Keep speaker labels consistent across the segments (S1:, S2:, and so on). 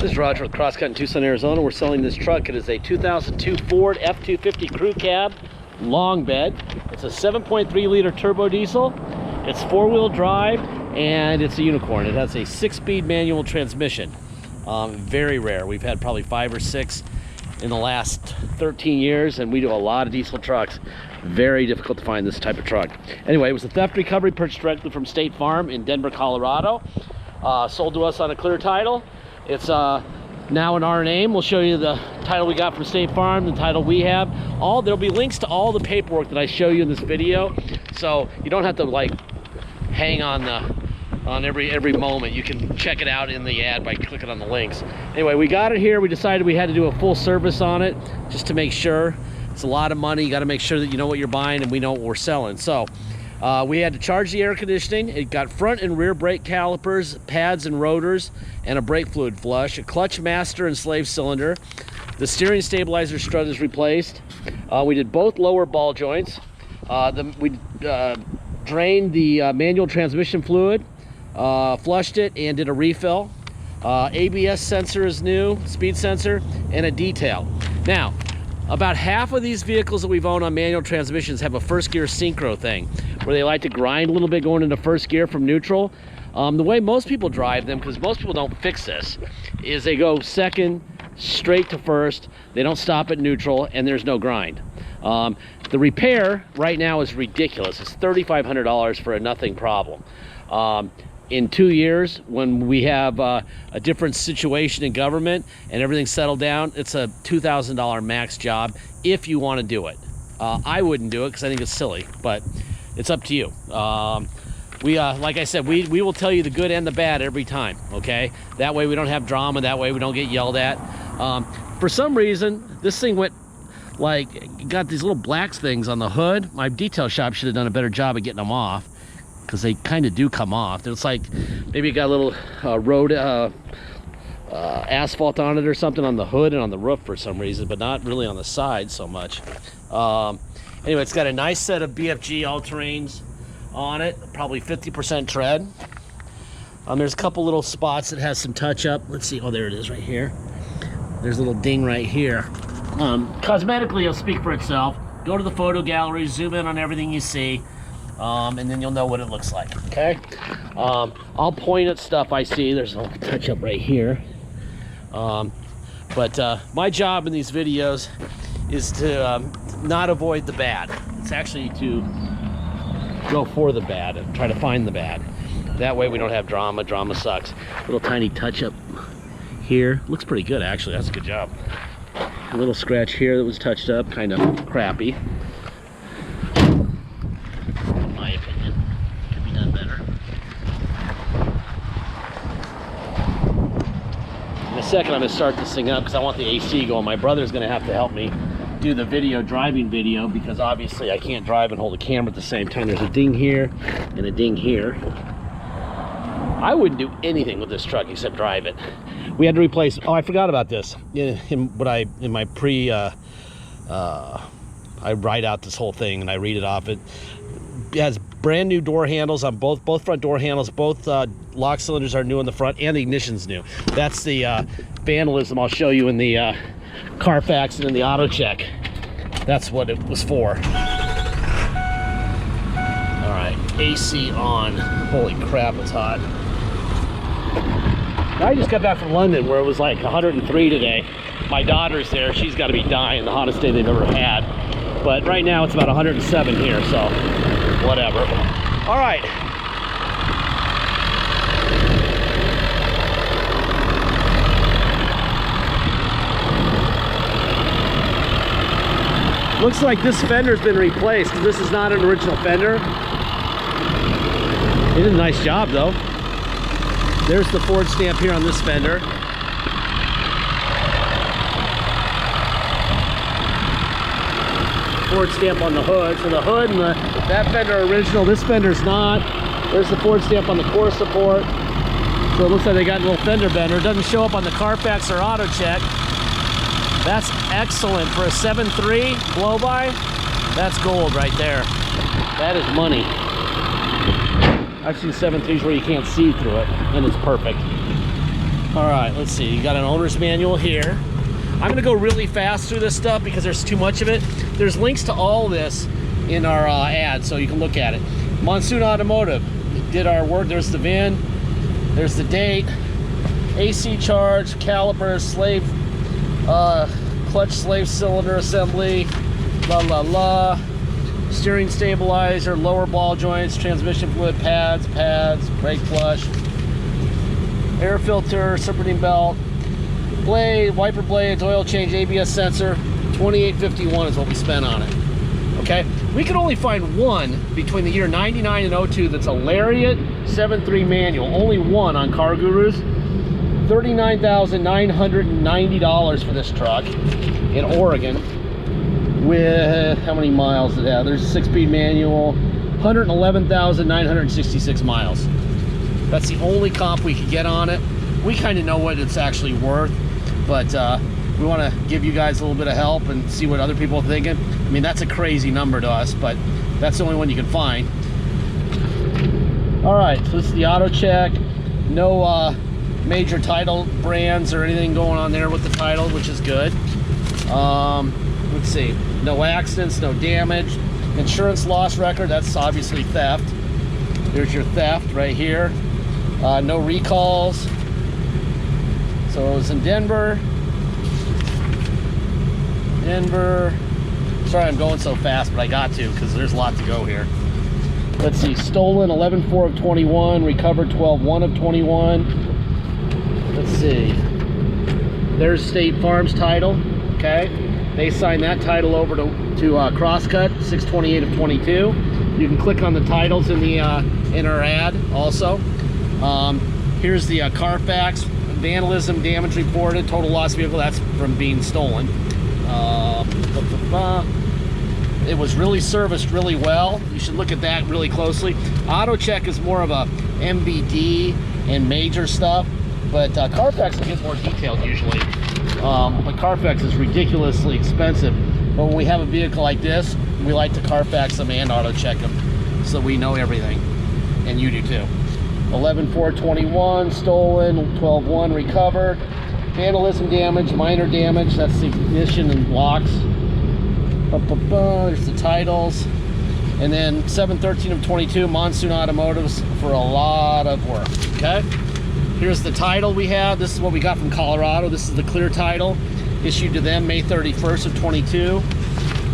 S1: This is Roger with Crosscut in Tucson, Arizona. We're selling this truck. It is a 2002 Ford F350 crew cab long bed. It's a 7.3 liter turbo diesel. It's four-wheel drive and it's a unicorn. It has a 6-speed manual transmission. Very rare. We've had probably 5 or 6 in the last 13 years, and we do a lot of diesel trucks. Very difficult to find this type of truck. Anyway, it was a theft recovery purchased directly from State Farm in Denver, Colorado. Sold to us on a clear title. It's now in our name. We'll show you the title we got from State Farm, the title we have. There'll be links to all the paperwork that I show you in this video, so you don't have to like hang on every moment. You can check it out in the ad by clicking on the links. Anyway, we got it here. We decided we had to do a full service on it just to make sure. It's a lot of money. You got to make sure that you know what you're buying and we know what we're selling. So we had to charge the air conditioning. It got front and rear brake calipers, pads and rotors, and a brake fluid flush, a clutch master and slave cylinder. The steering stabilizer strut is replaced. We did both lower ball joints. We drained the manual transmission fluid, flushed it, and did a refill. ABS sensor is new, speed sensor, and a detail. Now, about half of these vehicles that we've owned on manual transmissions have a first gear synchro thing, where they like to grind a little bit going into first gear from neutral. The way most people drive them, because most people don't fix this, is they go second, straight to first, they don't stop at neutral, and there's no grind. The repair right now is ridiculous. It's $3,500 for a nothing problem. In 2 years, when we have a different situation in government and everything's settled down, it's a $2,000 max job if you want to do it. I wouldn't do it because I think it's silly, but it's up to you. Like I said, we will tell you the good and the bad every time, okay? That way we don't have drama, that way we don't get yelled at. For some reason, this thing went got these little black things on the hood. My detail shop should have done a better job of getting them off, because they kind of do come off. It's like maybe it got a little road asphalt on it or something on the hood and on the roof for some reason, but not really on the side so much. Anyway, it's got a nice set of BFG all-terrains on it, probably 50% tread. There's a couple little spots that has some touch-up. Let's see. Oh, there it is right here. There's a little ding right here. Cosmetically, it'll speak for itself. Go to the photo gallery, zoom in on everything you see. And then you'll know what it looks like, okay? I'll point at stuff I see. There's a little touch up right here. But my job in these videos is to not avoid the bad. It's actually to go for the bad and try to find the bad. That way we don't have drama. Drama sucks. Little tiny touch up here. Looks pretty good, actually. That's a good job. A little scratch here that was touched up, kind of crappy. Second, I'm going to start this thing up because I want the AC going. My brother's going to have to help me do the driving video, because obviously I can't drive and hold a camera at the same time. There's a ding here and a ding here. I wouldn't do anything with this truck except drive it. We had to replace, I forgot about this. In my pre, I write out this whole thing and I read it off. It has brand new door handles on both front door handles. Both lock cylinders are new on the front, and the ignition's new. That's the vandalism I'll show you in the Carfax and in the auto check. That's what it was for. All right, AC on. Holy crap, it's hot. I just got back from London, where it was like 103 today. My daughter's there. She's got to be dying. The hottest day they've ever had. But right now it's about 107 here, so whatever. All right. Looks like this fender's been replaced. This is not an original fender. They did a nice job though. There's the Ford stamp here on this fender. Ford stamp on the hood. So the hood and that fender are original. This fender's not. There's the Ford stamp on the core support. So it looks like they got a little fender bender. It doesn't show up on the Carfax or auto check. That's excellent for a 7.3 blow-by. That's gold right there. That is money. I've seen 7.3s where you can't see through it, and it's perfect. All right, let's see. You got an owner's manual here. I'm gonna go really fast through this stuff because there's too much of it. There's links to all this in our ad, so you can look at it. Monsoon Automotive did our work. There's the VIN, there's the date, AC charge, calipers, slave, clutch slave cylinder assembly, la la la, steering stabilizer, lower ball joints, transmission fluid, pads, brake flush, air filter, serpentine belt, blade, wiper blades, oil change, ABS sensor. $28.51 is what we spent on it. Okay, we could only find one between the year 99 and 02 that's a Lariat 7.3 manual. Only one on Car Gurus. $39,990 for this truck in Oregon. With how many miles does it have? There's a 6-speed manual, 111,966 miles. That's the only comp we could get on it. We kind of know what it's actually worth, but we want to give you guys a little bit of help and see what other people are thinking. I mean, that's a crazy number to us, but that's the only one you can find. All right, so this is the auto check. No major title brands or anything going on there with the title, which is good. Let's see, no accidents, no damage. Insurance loss record, that's obviously theft. There's your theft right here. No recalls. So it was in Denver. Sorry I'm going so fast, but I got to because there's a lot to go here. Let's see, stolen 11.4 of 21, recovered 12.1 of 21. Let's see, there's State Farm's title. Okay, they signed that title over to Crosscut, 6/28 of 22. You can click on the titles in the in our ad also. Here's the Carfax, vandalism, damage reported, total loss vehicle, that's from being stolen. It was really serviced really well. You should look at that really closely. Auto check is more of a MVD and major stuff, but Carfax will get more detailed usually. But Carfax is ridiculously expensive. But when we have a vehicle like this, we like to Carfax them and auto check them so we know everything, and you do too. 11.4/21 stolen, 12.1 recovered. Vandalism damage, minor damage, that's the ignition and locks. There's the titles. And then 7/13 of 22, Monsoon Automotives for a lot of work, okay? Here's the title we have. This is what we got from Colorado. This is the clear title issued to them May 31st of 22.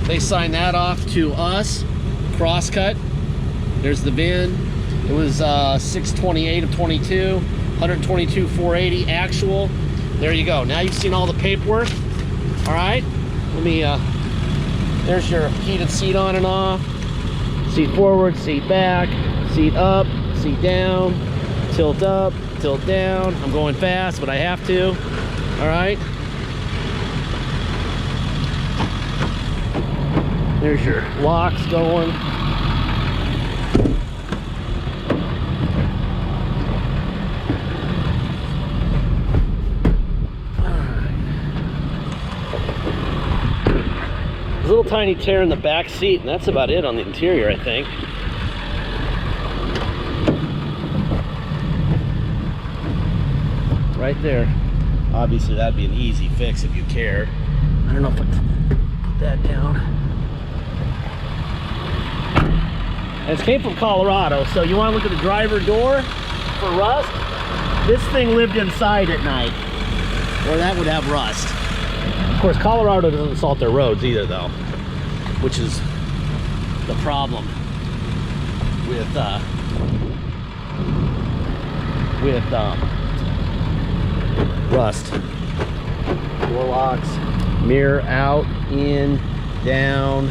S1: They signed that off to us, Crosscut. There's the VIN. It was 6/28 of 22, 122,480 actual. There you go. Now you've seen all the paperwork. All right. Let me. There's your heated seat on and off. Seat forward, seat back, seat up, seat down, tilt up, tilt down. I'm going fast, but I have to. All right. There's your locks going. There's a little tiny tear in the back seat, and that's about it on the interior, I think. Right there. Obviously, that'd be an easy fix if you cared. I don't know if I can put that down. And it came from Colorado, so you want to look at the driver door for rust. This thing lived inside at night, or that would have rust. Of course, Colorado doesn't salt their roads either, though, which is the problem with rust. Door locks, mirror out, in, down,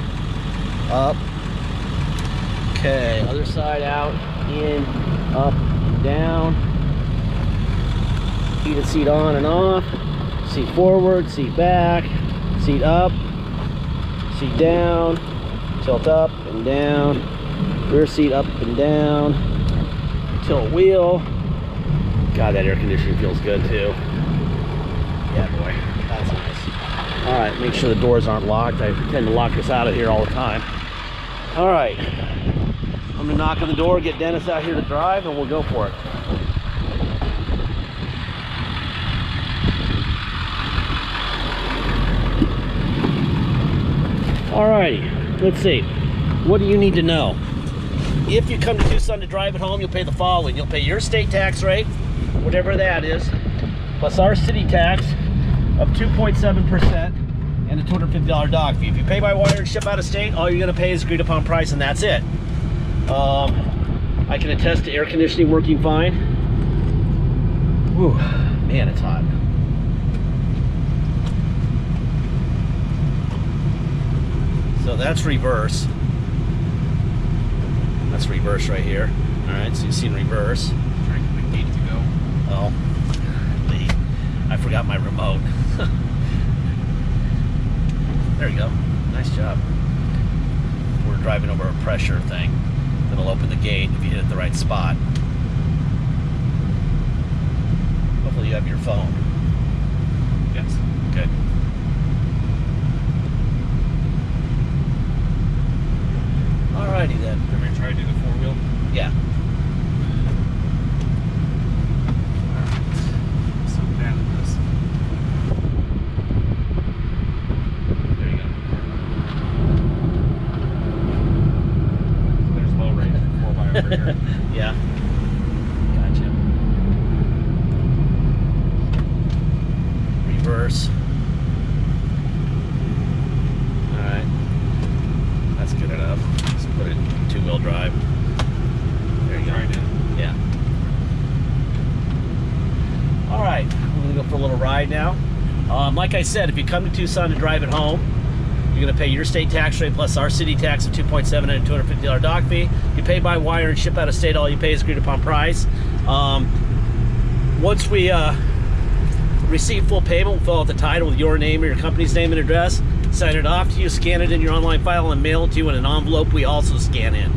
S1: up. Okay, other side out, in, up, down. Heated seat on and off. Seat forward, seat back, seat up, seat down, tilt up and down, rear seat up and down, tilt wheel. God, that air conditioning feels good too. Yeah, boy, that's nice. All right, make sure the doors aren't locked. I tend to lock us out of here all the time. All right, I'm gonna knock on the door, get Dennis out here to drive, and we'll go for it. Alrighty, let's see. What do you need to know? If you come to Tucson to drive it home, you'll pay the following. You'll pay your state tax rate, whatever that is, plus our city tax of 2.7% and a $250 dock fee. If you pay by wire and ship out of state, all you're gonna pay is agreed upon price, and that's it. I can attest to air conditioning working fine. Whew, man, it's hot. So that's reverse. That's reverse right here. All right, so you've seen reverse.
S2: Trying to get the gate to go.
S1: Oh, I forgot my remote. There you go. Nice job. We're driving over a pressure thing. It'll open the gate if you hit it the right spot. Hopefully you have your phone.
S2: Yes.
S1: Good. Alrighty then.
S2: I'm going to try to do the 4-wheel.
S1: Yeah.
S2: I'm so bad at this. There you go. So there's low rate 4x over here.
S1: Yeah. Gotcha. Reverse. Alright. That's good enough. Let's put it in 2-wheel drive. There you go.
S2: Right in.
S1: Yeah. Alright. We're going to go for a little ride now. Like I said, if you come to Tucson to drive it home, you're going to pay your state tax rate plus our city tax of 2.7 and a $250 dock fee. You pay by wire and ship out of state, all you pay is agreed upon price. Once we receive full payment, we'll fill out the title with your name or your company's name and address, sign it off to you, scan it in your online file, and mail it to you in an envelope we also scan in.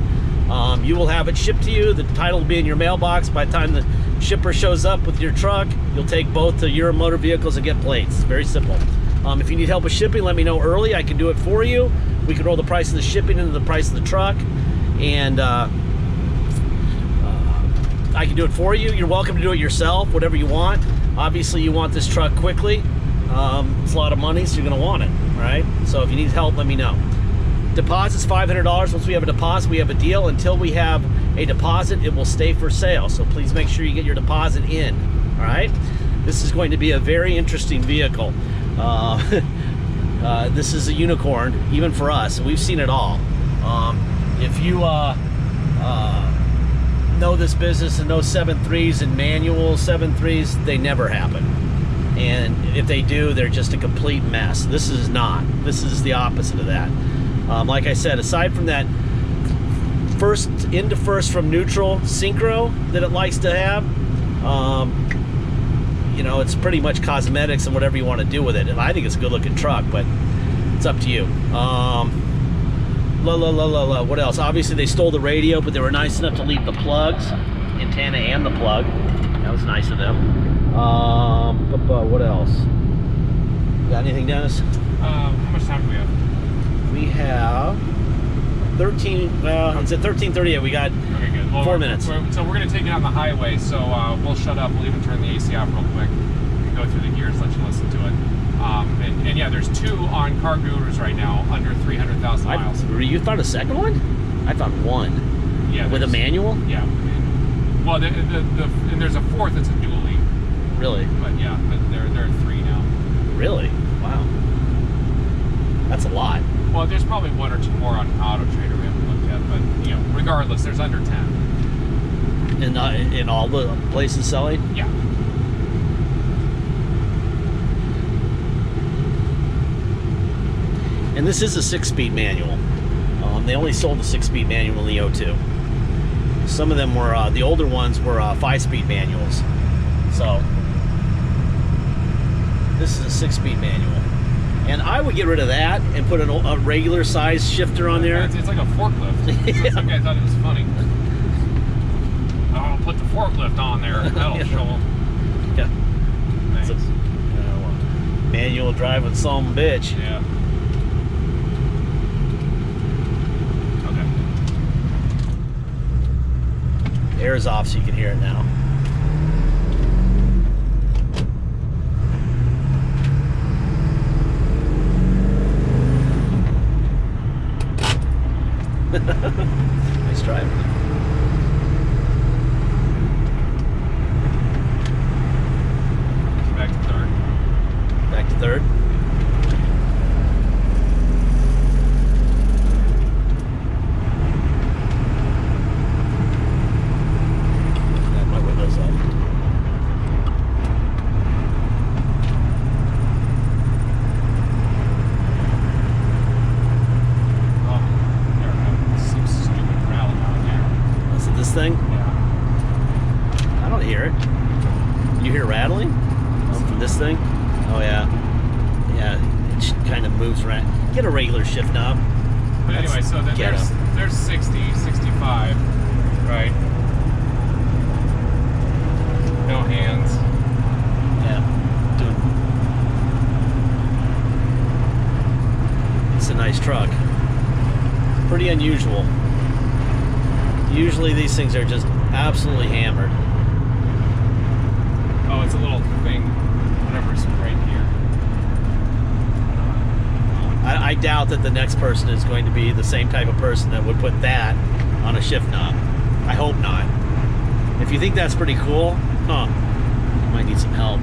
S1: You will have it shipped to you. The title will be in your mailbox. By the time the shipper shows up with your truck, you'll take both to your motor vehicles and get plates. It's very simple. If you need help with shipping, let me know early. I can do it for you. We can roll the price of the shipping into the price of the truck, and I can do it for you. You're welcome to do it yourself, whatever you want. Obviously, you want this truck quickly. It's a lot of money, so you're going to want it, all right? So if you need help, let me know. Deposit's $500. Once we have a deposit, we have a deal. Until we have a deposit, it will stay for sale. So please make sure you get your deposit in, all right? This is going to be a very interesting vehicle. This is a unicorn, even for us. We've seen it all. If you know this business and know 7.3s and manual 7.3s, they never happen. And if they do, they're just a complete mess. This is not. This is the opposite of that. Like I said, aside from that first into first from neutral synchro that it likes to have, you know, it's pretty much cosmetics and whatever you want to do with it. And I think it's a good looking truck, but it's up to you. What else? Obviously they stole the radio, but they were nice enough to leave the plugs, antenna and the plug. That was nice of them. What else? Got anything, Dennis?
S2: How much time do we have?
S1: We have 13, well, it's at 13:38. We got
S2: Okay, good. Well,
S1: 4 minutes.
S2: So we're going to take it on the highway, so we'll shut up. We'll even turn the AC off real quick and go through the gears, let you listen to it. And yeah, there's 2 on Car Gurus right now, under 300,000 miles.
S1: You thought a second one? I thought 1.
S2: Yeah.
S1: With a manual?
S2: Yeah. Well, and there's a 4th that's a dually.
S1: Really?
S2: But yeah, but there are 3 now.
S1: Really? Wow. That's a lot.
S2: Well, there's probably 1 or 2 more on Auto Trader we haven't looked at, but you know, regardless, there's under 10.
S1: In all the places selling?
S2: Yeah.
S1: And this is a 6-speed manual. They only sold the 6-speed manual in the O2. Some of them were, the older ones were 5-speed manuals. So, this is a 6-speed manual. And I would get rid of that and put a regular size shifter on there.
S2: It's like a forklift.
S1: Yeah.
S2: Some guy thought it was funny. I'll put the forklift on there. That'll show them.
S1: Yeah.
S2: Thanks.
S1: Manual driving some bitch.
S2: Yeah. Okay.
S1: Air's off so you can hear it now. this thing? Oh yeah. Yeah, it kind of moves around. Get a regular shift knob.
S2: But anyway, so then there's 60, 65, right? No hands.
S1: Yeah. It's a nice truck. Pretty unusual. Usually these things are just absolutely hammered.
S2: Oh, it's a little thing, whatever's right here.
S1: I doubt that the next person is going to be the same type of person that would put that on a shift knob. I hope not. If you think that's pretty cool, huh, you might need some help.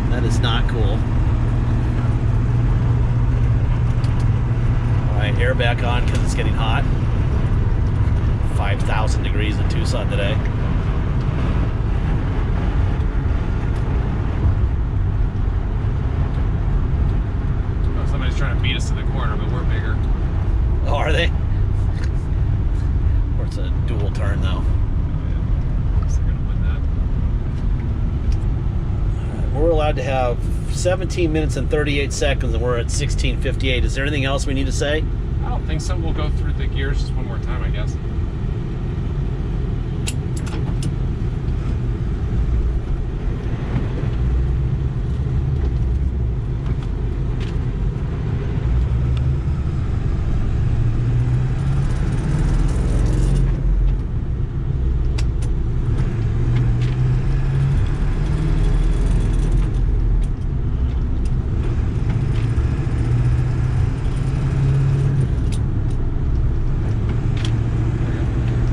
S1: That is not cool. Alright, air back on because it's getting hot. 5,000 degrees in Tucson today.
S2: Oh, somebody's trying to beat us to the corner, but we're bigger.
S1: Oh, are they? Or it's a dual turn though. We're allowed to have 17 minutes and 38 seconds and we're at 16:58. Is there anything else we need to say?
S2: I don't think so. We'll go through the gears just one more time, I guess.